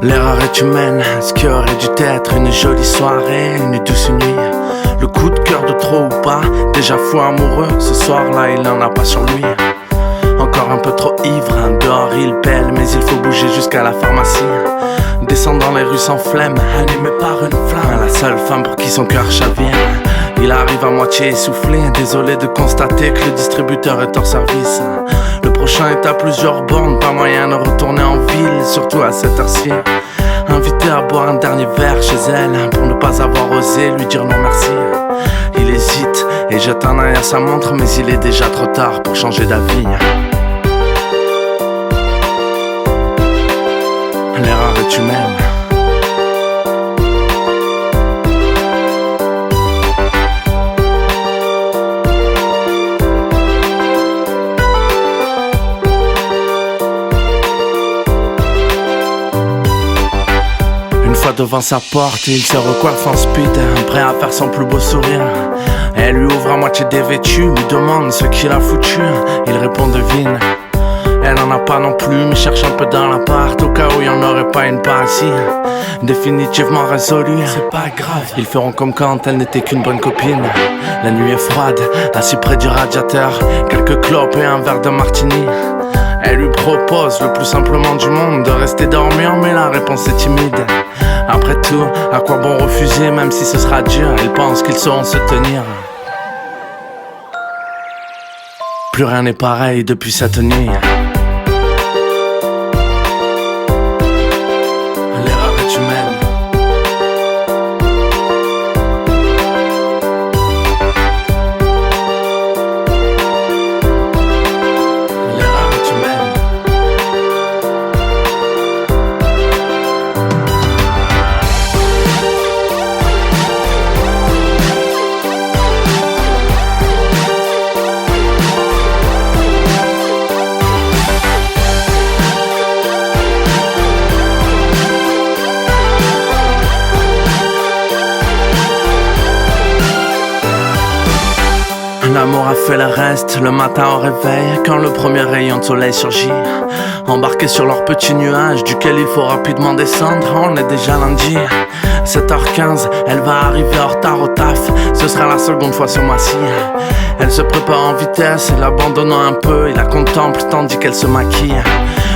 L'erreur est humaine, ce qui aurait dû être une jolie soirée, une douce nuit. Le coup de cœur de trop ou pas, déjà fou amoureux, ce soir-là il n'en a pas sur lui. Encore un peu trop ivre, dehors il pèle, mais il faut bouger jusqu'à la pharmacie. Descend dans les rues sans flemme, animé par une flamme, la seule femme pour qui son cœur chavire. Il arrive à moitié essoufflé, désolé de constater que le distributeur est hors service. Le prochain est à plusieurs bornes, pas moyen de retourner en ville, surtout à cette heure-ci. Invité à boire un dernier verre chez elle, pour ne pas avoir osé lui dire non merci. Il hésite et jette un œil à sa montre, mais il est déjà trop tard pour changer d'avis. L'erreur est humaine. Une fois devant sa porte, il se recoiffe en speed, prêt à faire son plus beau sourire. Elle lui ouvre à moitié dévêtue, lui demande ce qu'il a foutu. Il répond devine. Elle en a pas non plus, mais cherche un peu dans l'appart, au cas où il y en aurait pas une par ici. Définitivement résolu, c'est pas grave, ils feront comme quand elle n'était qu'une bonne copine. La nuit est froide, assis près du radiateur, quelques clopes et un verre de martini. Elle lui propose le plus simplement du monde de rester dormir, mais la réponse est timide. Après tout, à quoi bon refuser, même si ce sera dur, ils pensent qu'ils sauront se tenir. Plus rien n'est pareil depuis cette nuit. L'erreur est humaine. L'erreur est humaine. L'amour a fait le reste, le matin au réveil, quand le premier rayon de soleil surgit. Embarqués sur leur petit nuage, duquel il faut rapidement descendre, on est déjà lundi. 7h15, elle va arriver en retard au taf, ce sera la seconde fois ce mois-ci. Elle se prépare en vitesse, l'abandonnant un peu, il la contemple tandis qu'elle se maquille.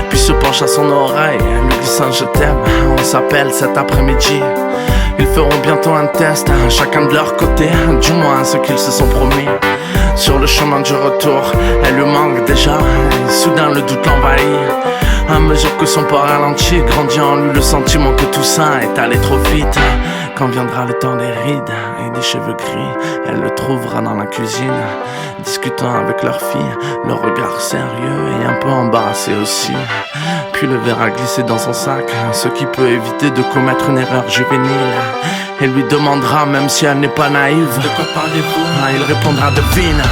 Puis se penche à son oreille, lui glisse un je t'aime, on s'appelle cet après-midi. Ils feront bientôt un test, chacun de leur côté, du moins ce qu'ils se sont promis. Sur le chemin du retour, elle lui manque déjà, et soudain le doute l'envahit. À mesure que son pas ralentit, grandit en lui le sentiment que tout ça est allé trop vite. Quand viendra le temps des rides et des cheveux gris, elle le trouvera dans la cuisine, discutant avec leur fille, le regard sérieux et un peu embarrassé aussi. Puis le verre a glissé dans son sac, ce qui peut éviter de commettre une erreur juvénile. Elle lui demandera, même si elle n'est pas naïve, de quoi parlez-vous? Il répondra devine.